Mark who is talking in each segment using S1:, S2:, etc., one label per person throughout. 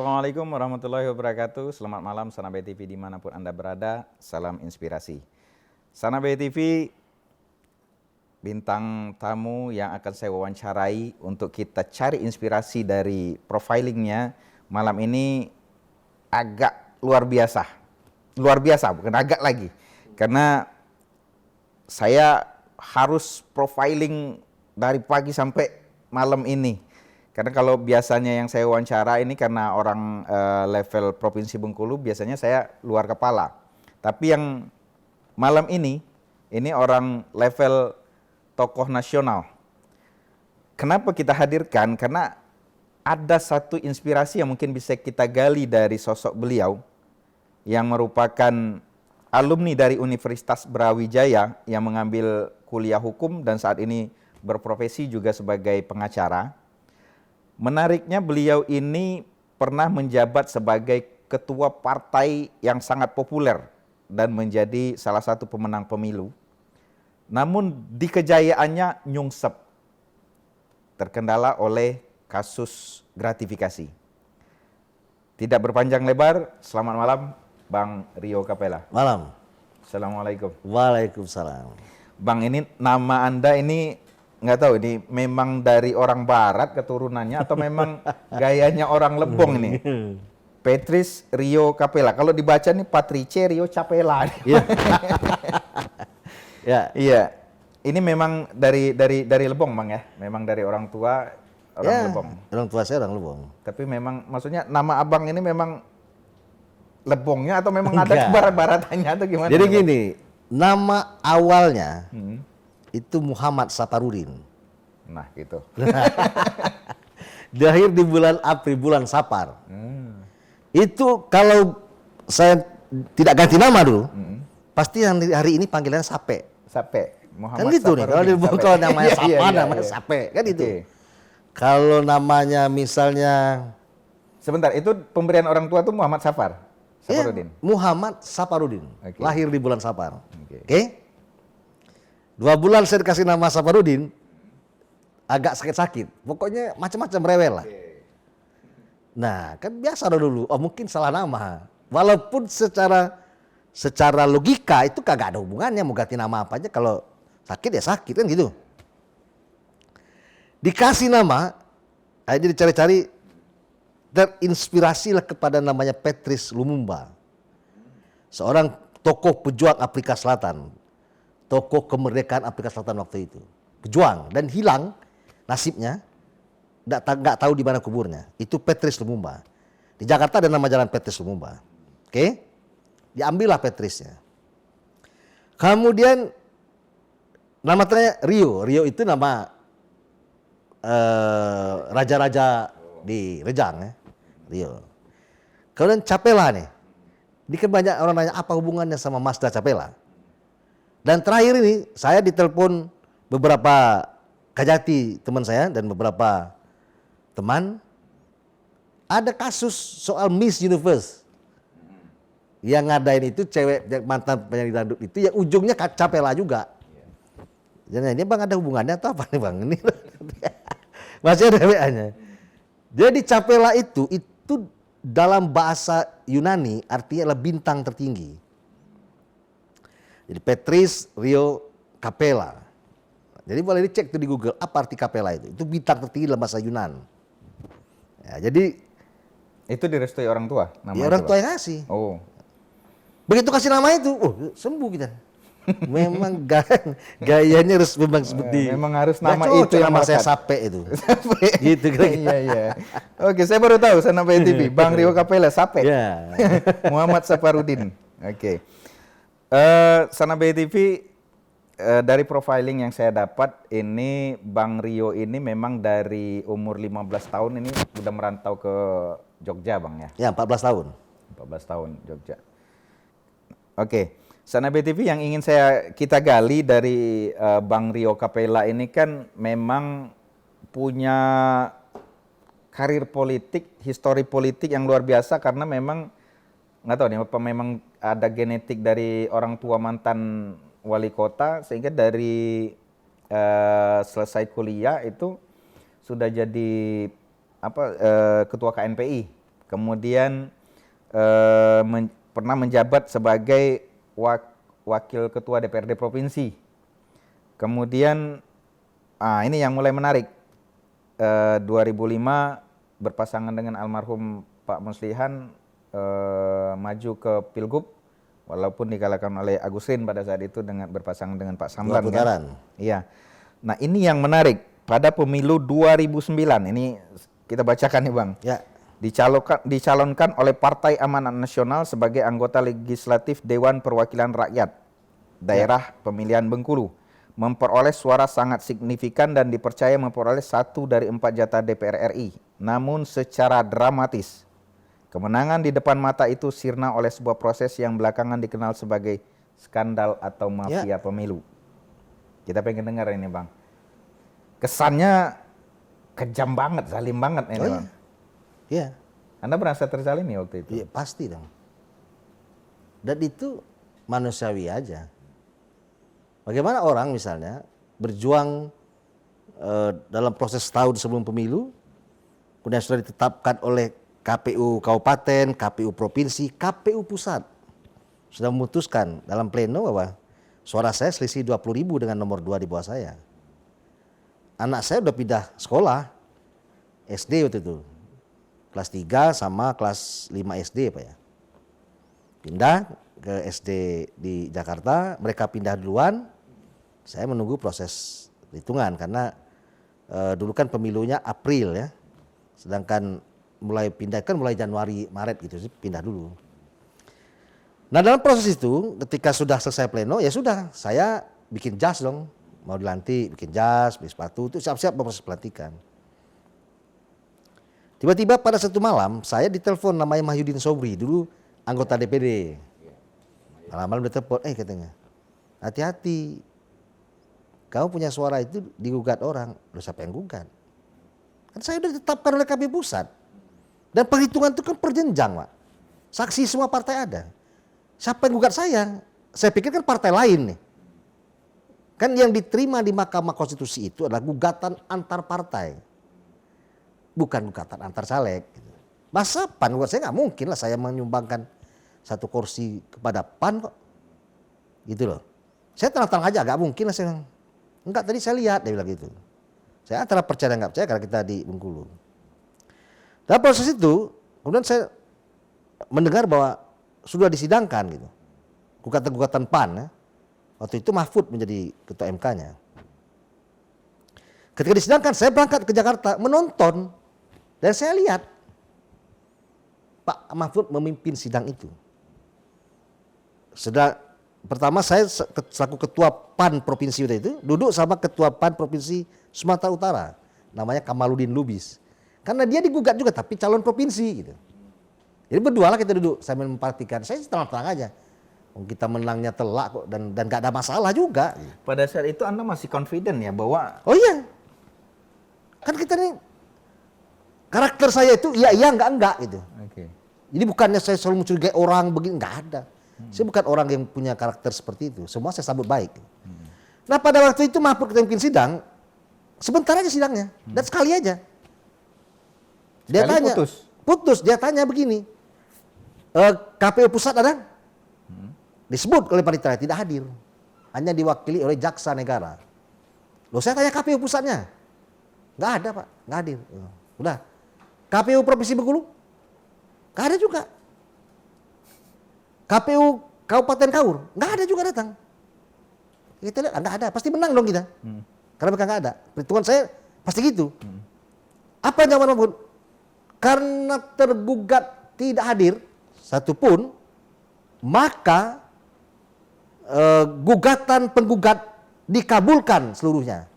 S1: Assalamualaikum warahmatullahi wabarakatuh. Selamat malam Sanabay TV dimanapun Anda berada. Salam inspirasi. Sanabay TV, bintang tamu yang akan saya wawancarai untuk kita cari inspirasi dari profilingnya malam ini agak luar biasa. Luar biasa, bukan agak lagi. Karena saya harus profiling dari pagi sampai malam ini. Karena kalau biasanya yang saya wawancara ini karena orang level Provinsi Bengkulu biasanya saya luar kepala. Tapi yang malam ini orang level tokoh nasional. Kenapa kita hadirkan? Karena ada satu inspirasi yang mungkin bisa kita gali dari sosok beliau yang merupakan alumni dari Universitas Brawijaya yang mengambil kuliah hukum dan saat ini berprofesi juga sebagai pengacara. Menariknya beliau ini pernah menjabat sebagai ketua partai yang sangat populer dan menjadi salah satu pemenang pemilu. Namun di kejayaannya nyungsep, terkendala oleh kasus gratifikasi. Tidak berpanjang lebar, selamat malam Bang Rio Capella.
S2: Malam.
S1: Assalamualaikum.
S2: Waalaikumsalam.
S1: Bang, ini nama Anda ini nggak tahu ini memang dari orang barat keturunannya atau memang gayanya orang Lebong ini. Patrice Rio Capella. Kalau dibaca nih Patrice Rio Capella.
S2: Iya. Ya.
S1: Iya. Ini memang dari Lebong, Bang ya. Memang dari orang tua orang
S2: Ya,
S1: Lebong.
S2: orang tua saya orang Lebong.
S1: Tapi memang maksudnya nama Abang ini memang Lebongnya atau memang ada
S2: Enggak.
S1: kebarat-baratannya atau gimana?
S2: Jadi
S1: Bang?
S2: gini, nama awalnya itu Muhammad Saparudin.
S1: Nah, gitu.
S2: Lahir di bulan April, bulan Sapar. Itu kalau saya tidak ganti nama dulu, pasti yang hari ini panggilannya Sape.
S1: Sape.
S2: Kan
S1: Muhammad
S2: gitu nih, kalau
S1: Saparudin,
S2: di
S1: Sape.
S2: kalau namanya
S1: Iya,
S2: Sapa,
S1: iya,
S2: namanya
S1: iya.
S2: Sape. Kan itu.
S1: Oke.
S2: Kalau namanya misalnya
S1: Sebentar, itu pemberian orang tua tuh Muhammad Saparudin.
S2: Muhammad Saparudin,
S1: Oke.
S2: lahir di bulan Sapar.
S1: Oke.
S2: Oke? 2 bulan saya dikasih nama Saparudin, agak sakit-sakit. Pokoknya macam-macam rewel lah. Nah, kan biasa dulu. Oh, mungkin salah nama. Walaupun secara logika itu kagak ada hubungannya mau ganti nama apa aja, kalau sakit ya sakit kan gitu. Dikasih nama, akhirnya dicari-cari, terinspirasilah kepada namanya Patrice Lumumba. Seorang tokoh pejuang Afrika Selatan. Tokoh kemerdekaan Afrika Selatan waktu itu. Pejuang dan hilang nasibnya, nggak tahu di mana kuburnya. Itu Patrice Lumumba. Di Jakarta ada nama jalan Patrice Lumumba. Oke? Diambillah Patrice-nya. Kemudian nama terakhir Rio. Rio itu nama raja-raja di Rejang ya. Rio. Kemudian Capella nih. Ini kan banyak orang nanya apa hubungannya sama Mazda Capella. Dan terakhir ini saya ditelepon beberapa kajati teman saya dan beberapa teman. Ada kasus soal Miss Universe. Yang ngadain itu cewek mantan penyanyi dangdut itu yang ujungnya Capella juga. Jadi ini Bang ada hubungannya atau apa nih Bang? Ini masih ada WA-nya. Jadi Capella itu dalam bahasa Yunani artinya adalah bintang tertinggi. Jadi Patrice Rio Capella. Jadi boleh dicek tuh di Google apa arti Capella itu. Itu bintang tertinggi dalam bahasa Yunan. Ya, jadi
S1: Itu direstui orang tua?
S2: ya orang tua yang ngasih.
S1: Oh.
S2: Begitu kasih nama itu, sembuh kita. Memang gayanya harus memang seperti.
S1: Memang harus
S2: Nggak
S1: nama
S2: cocok
S1: itu yang
S2: nama saya
S1: melekat.
S2: Sape itu. Gitu kira-kira.
S1: Iya. Oke, saya baru tahu Sanabay TV. Bang Rio Capella, Sape.
S2: Ya.
S1: Muhammad Saparudin. Oke. Sanabay TV, dari profiling yang saya dapat, ini Bang Rio ini memang dari umur 15 tahun ini udah merantau ke Jogja, Bang ya?
S2: Ya 14 tahun.
S1: 14 tahun Jogja. Oke, Sanabay TV yang ingin kita gali dari Bang Rio Capella ini kan memang punya karir politik, histori politik yang luar biasa karena memang nggak tahu nih apa memang ada genetik dari orang tua mantan wali kota sehingga dari selesai kuliah itu sudah jadi ketua KNPI, kemudian pernah menjabat sebagai wakil ketua DPRD provinsi. Kemudian ini yang mulai menarik. 2005 berpasangan dengan almarhum Pak Muslihan maju ke Pilgub, walaupun dikalahkan oleh Agus Rin pada saat itu dengan berpasangan dengan Pak Samban. Kan? Iya. Nah ini yang menarik, pada pemilu 2009, ini kita bacakan nih Bang.
S2: Ya.
S1: Dicalonkan oleh Partai Amanat Nasional sebagai anggota legislatif Dewan Perwakilan Rakyat Daerah Pemilihan Bengkulu. Memperoleh suara sangat signifikan dan dipercaya memperoleh 1 dari 4 jatah DPR RI. Namun secara dramatis, kemenangan di depan mata itu sirna oleh sebuah proses yang belakangan dikenal sebagai skandal atau mafia pemilu. Kita pengen dengar ini Bang. Kesannya kejam banget, zalim banget ini Bang.
S2: Iya.
S1: Anda merasa terzalimi waktu itu?
S2: Iya, pasti dong. Dan itu manusiawi aja. Bagaimana orang misalnya berjuang dalam proses tahun sebelum pemilu, kemudian sudah ditetapkan oleh KPU Kabupaten, KPU Provinsi, KPU Pusat. Sudah memutuskan dalam pleno bahwa suara saya selisih 20.000 dengan nomor 2 di bawah saya. Anak saya udah pindah sekolah, SD waktu itu. Kelas 3 sama kelas 5 SD Pak ya. Pindah ke SD di Jakarta, mereka pindah duluan. Saya menunggu proses hitungan karena dulu kan pemilunya April ya. Sedangkan mulai pindah kan mulai Januari, Maret gitu sih, pindah dulu. Nah dalam proses itu ketika sudah selesai pleno ya sudah, saya bikin jas dong. Mau dilantik, bikin jas, beli sepatu, itu siap-siap proses pelantikan. Tiba-tiba pada satu malam saya ditelepon namanya Mahyudin Sobri, dulu anggota DPD. Malam-malam ditelepon, katanya, hati-hati, kamu punya suara itu digugat orang. Loh siapa yang gugat? Kan saya sudah ditetapkan oleh KPU Pusat. Dan perhitungan itu kan perjenjang Pak. Saksi semua partai ada. Siapa yang gugat saya? Saya pikir kan partai lain nih. Kan yang diterima di Mahkamah Konstitusi itu adalah gugatan antar partai. Bukan gugatan antar caleg. Masa PAN, buat saya nggak mungkin lah saya menyumbangkan satu kursi kepada PAN kok. Gitu loh. Saya terang-terang aja, nggak mungkin lah saya. Enggak, tadi saya lihat dia bilang gitu. Saya antara percaya dan nggak percaya karena kita di Bengkulu. Dalam proses itu, kemudian saya mendengar bahwa sudah disidangkan gitu. Gugatan-gugatan PAN ya. Waktu itu Mahfud menjadi ketua MK-nya. Ketika disidangkan, saya berangkat ke Jakarta menonton. Dan saya lihat Pak Mahfud memimpin sidang itu. Pertama saya selaku ketua PAN Provinsi itu duduk sama ketua PAN Provinsi Sumatera Utara. Namanya Kamaludin Lubis. Karena dia digugat juga tapi calon provinsi gitu. Jadi berdua lah kita duduk sambil memperhatikan. Saya tenang-tenang aja. Kita menangnya telak kok dan gak ada masalah juga.
S1: Pada saat itu Anda masih confident ya bahwa...
S2: Oh iya. Kan kita nih, karakter saya itu iya enggak gitu.
S1: Okay.
S2: Jadi bukannya saya selalu mencurigai orang begini, enggak ada. Saya bukan orang yang punya karakter seperti itu. Semua saya sambut baik. Nah pada waktu itu Mahfud kita bikin sidang, sebentar aja sidangnya. Dan sekali aja. Dia
S1: sekali
S2: tanya, putus. Dia tanya begini, KPU Pusat ada? Disebut oleh panitia tidak hadir, hanya diwakili oleh jaksa negara. Loh saya tanya KPU Pusatnya, nggak ada Pak, nggak hadir. Udah, KPU Provinsi Bengkulu, nggak ada juga. KPU Kabupaten Kaur, nggak ada juga datang. Kita lihat nggak ada, pasti menang dong kita, karena mereka nggak ada. Perhitungan saya pasti gitu. Apa jawaban Mahfud? Karena tergugat tidak hadir satupun, maka gugatan penggugat dikabulkan seluruhnya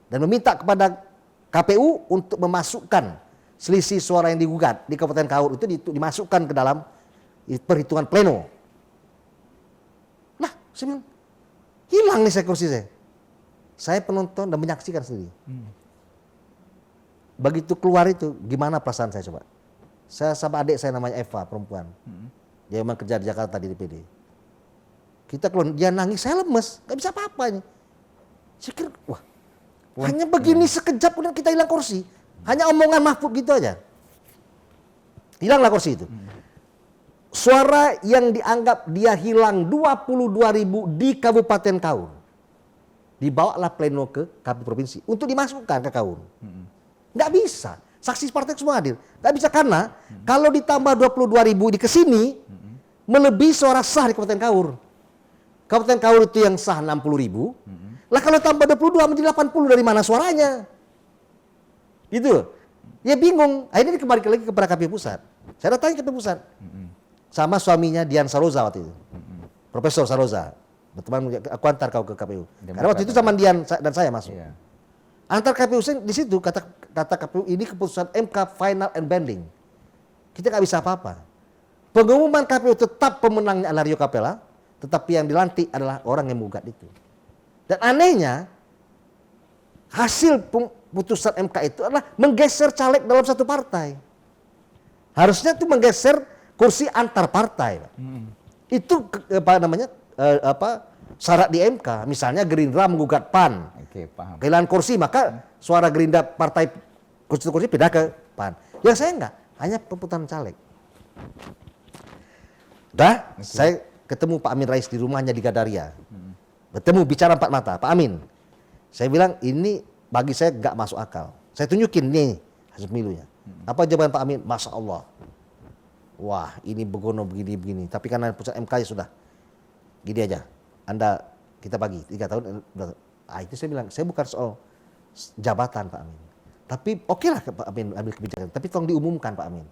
S2: dan meminta kepada KPU untuk memasukkan selisih suara yang digugat di Kabupaten Kaur itu dimasukkan ke dalam perhitungan pleno. Nah, saya bilang, hilang nih kursi saya. Saya penonton dan menyaksikan sendiri. Begitu keluar itu, gimana perasaan saya coba? Saya sama adik saya namanya Eva, perempuan. Dia memang kerja di Jakarta di DPD. Kita keluar, dia nangis, saya lemes, gak bisa apa-apa ini. Saya kira, wah, hanya begini sekejap kemudian kita hilang kursi. Hanya omongan Mahfud gitu aja. Hilanglah kursi itu. Suara yang dianggap dia hilang 22.000 di Kabupaten Kaur. Dibawalah pleno ke KPU Provinsi untuk dimasukkan ke Kaur. Nggak bisa. Saksi partai semua hadir. Nggak bisa karena kalau ditambah 22.000 di kesini, melebihi suara sah di Kabupaten Kaur. Kabupaten Kaur itu yang sah 60.000. Lah kalau tambah 22 menjadi 80 dari mana suaranya? Gitu. Ya bingung. Akhirnya kembali lagi kepada KPU Pusat. Saya datang ke KPU Pusat. Sama suaminya Dian Saroza waktu itu. Profesor Saroza. Berteman, aku antar kau ke KPU. Karena waktu itu sama Dian dan saya masuk.
S1: Iya.
S2: Antar KPU di situ kata KPU ini keputusan MK final and binding. Kita nggak bisa apa-apa. Pengumuman KPU tetap pemenangnya adalah Rio Capella, tetapi yang dilantik adalah orang yang menggugat itu. Dan anehnya hasil putusan MK itu adalah menggeser caleg dalam satu partai. Harusnya itu menggeser kursi antar partai. Itu syarat di MK. Misalnya Gerindra menggugat PAN.
S1: Oke, paham.
S2: Kehilangan kursi, maka suara Gerindra partai kursi pindah ke PAN. Yang saya enggak, hanya perputaran caleg. Saya ketemu Pak Amin Rais di rumahnya di Gadaria. Bertemu bicara empat mata, Pak Amin. Saya bilang ini bagi saya enggak masuk akal. Saya tunjukin nih hasil pemilunya. Apa jawaban Pak Amin? Masya Allah. Wah, ini begono begini-begini. Tapi karena putusan MK ya sudah. Gini aja. Anda kita bagi 3 tahun. Itu saya bilang, saya bukan soal jabatan Pak Amin. Tapi oke lah Pak Amin ambil kebijakan. Tapi tolong diumumkan Pak Amin.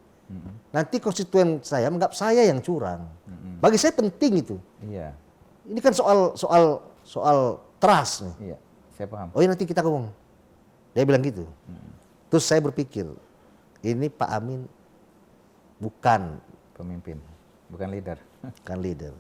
S2: Nanti konstituen saya menganggap saya yang curang. Bagi saya penting itu.
S1: Iya.
S2: Ini kan soal trust nih.
S1: Iya, saya paham.
S2: Oh ya nanti kita ngomong. Dia bilang gitu. Terus saya berpikir, ini Pak Amin bukan
S1: Pemimpin, bukan leader.
S2: kan leader.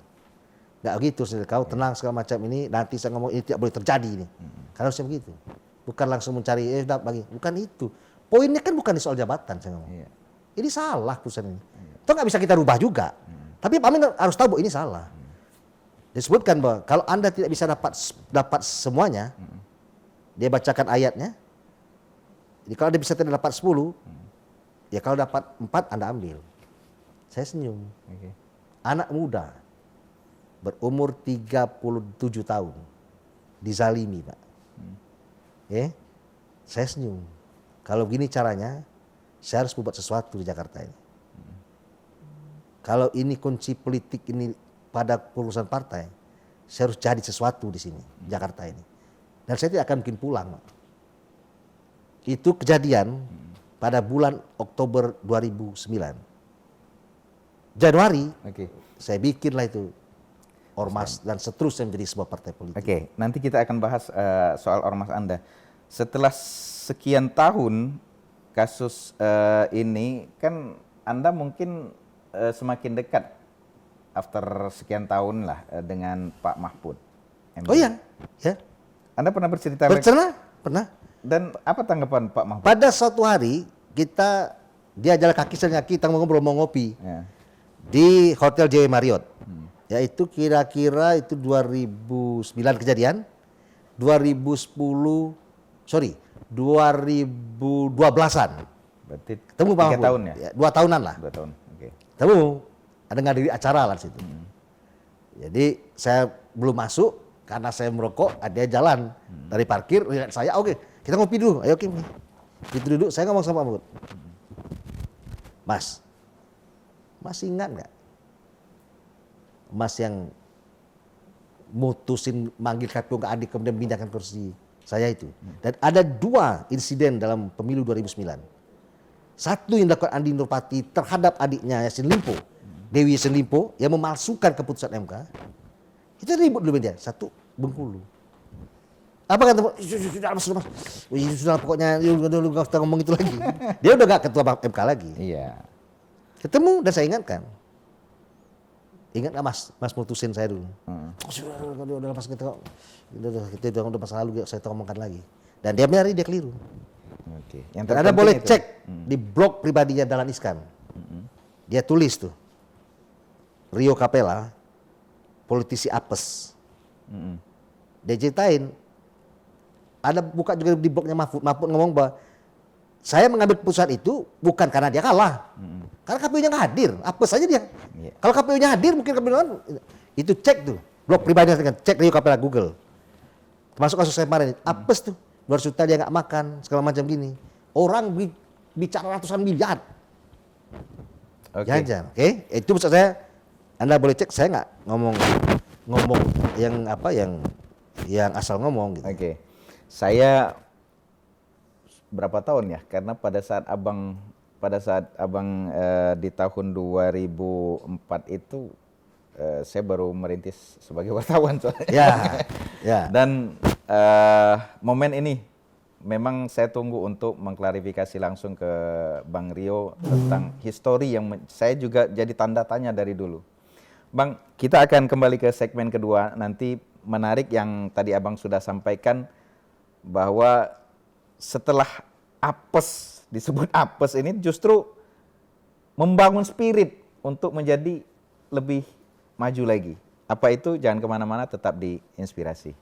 S2: Nggak gitu, kau tenang segala macam ini, nanti saya ngomong ini tidak boleh terjadi ini. Karena saya begitu. Bukan langsung mencari, bagi. Bukan itu. Poinnya kan bukan di soal jabatan saya ngomong.
S1: Iya.
S2: Ini salah putusan ini. Itu nggak bisa kita rubah juga. Tapi Pak Amin harus tahu bahwa ini salah. Disebutkan bahwa kalau Anda tidak bisa dapat semuanya, dia bacakan ayatnya. Jadi kalau Anda bisa tidak dapat 10, ya kalau dapat 4 Anda ambil. Saya senyum.
S1: Oke.
S2: Anak muda berumur 37 tahun dizalimi, Pak. Saya senyum. Kalau gini caranya, saya harus membuat sesuatu di Jakarta ini. Kalau ini kunci politik ini pada urusan partai, saya harus jadi sesuatu di sini, Jakarta ini. Dan saya tidak akan mungkin pulang, Pak. Itu kejadian pada bulan Oktober 2009. Januari, saya bikinlah itu Ormas dan seterusnya menjadi sebuah partai politik.
S1: Oke, nanti kita akan bahas soal Ormas Anda. Setelah sekian tahun kasus ini, kan Anda mungkin semakin dekat after sekian tahun lah dengan Pak Mahfud.
S2: Oh iya, ya.
S1: Anda pernah bercerita?
S2: Pernah.
S1: Dan apa tanggapan Pak Mahfud?
S2: Pada suatu hari dia jalan kaki saya kita ngobrol mau ngopi di Hotel JW Marriott. Yaitu kira-kira itu 2009 kejadian, 2012-an.
S1: Berarti
S2: Ketemu Pak
S1: 3
S2: Mahfud.
S1: tahun ya?
S2: 2 tahunan lah.
S1: 2 tahun. Oke.
S2: Ketemu, ada ngadiri acara lah di situ. Jadi saya belum masuk karena saya merokok, dia jalan dari parkir, lihat saya, oke, kita ngopi dulu, ayo oke. Kita duduk, saya ngomong sama Pak Mahfud. Mas, masih ingat nggak? Mas yang mutusin manggil KPU ke adik kemudian pindahkan kursi saya itu. Dan ada 2 insiden dalam pemilu 2009. Satu yang dilakukan Andi Nurpati terhadap adiknya Yassin Limpo, Dewi Yassin Limpo, yang memalsukan keputusan MK. Itu ribut dulu dia. Satu Bengkulu. Apa kata? Sudah pokoknya udah nggak usah ngomong itu lagi. Dia udah nggak ketua MK lagi.
S1: Iya.
S2: Ketemu dan saya ingatkan. Ingat nggak Mas mutusin saya dulu. Udah pas kita udah masa lalu saya ngomongkan lagi. Dan dia nyari dia keliru.
S1: Oke.
S2: Dan Anda boleh cek di blog pribadinya Dahlan Iskan. Dia tulis tuh. Rio Capella, politisi apes. Dia ceritain. Ada buka juga di blognya Mahfud. Mahfud ngomong bahwa saya mengambil keputusan itu bukan karena dia kalah. Karena KPU-nya nggak hadir, apa saja dia.
S1: Iya.
S2: Kalau KPU-nya hadir mungkin KPU itu cek tuh. Blog pribadi dengan cek di KPU Google. Termasuk kasus saya kemarin, apes tuh 200 juta dia nggak makan segala macam gini. Orang bicara ratusan miliar.
S1: Oke.
S2: Jangan, oke? Itu maksud saya. Anda boleh cek, saya nggak ngomong yang apa yang asal ngomong gitu.
S1: Oke. Saya berapa tahun ya? Karena pada saat abang di tahun 2004 itu saya baru merintis sebagai wartawan soalnya.
S2: Ya, ya.
S1: Dan momen ini memang saya tunggu untuk mengklarifikasi langsung ke Bang Rio tentang histori yang saya juga jadi tanda tanya dari dulu. Bang, kita akan kembali ke segmen kedua. Nanti menarik yang tadi Abang sudah sampaikan bahwa setelah apes, disebut apes ini justru membangun spirit untuk menjadi lebih maju lagi. Apa itu? Jangan kemana-mana, tetap di Inspirasi.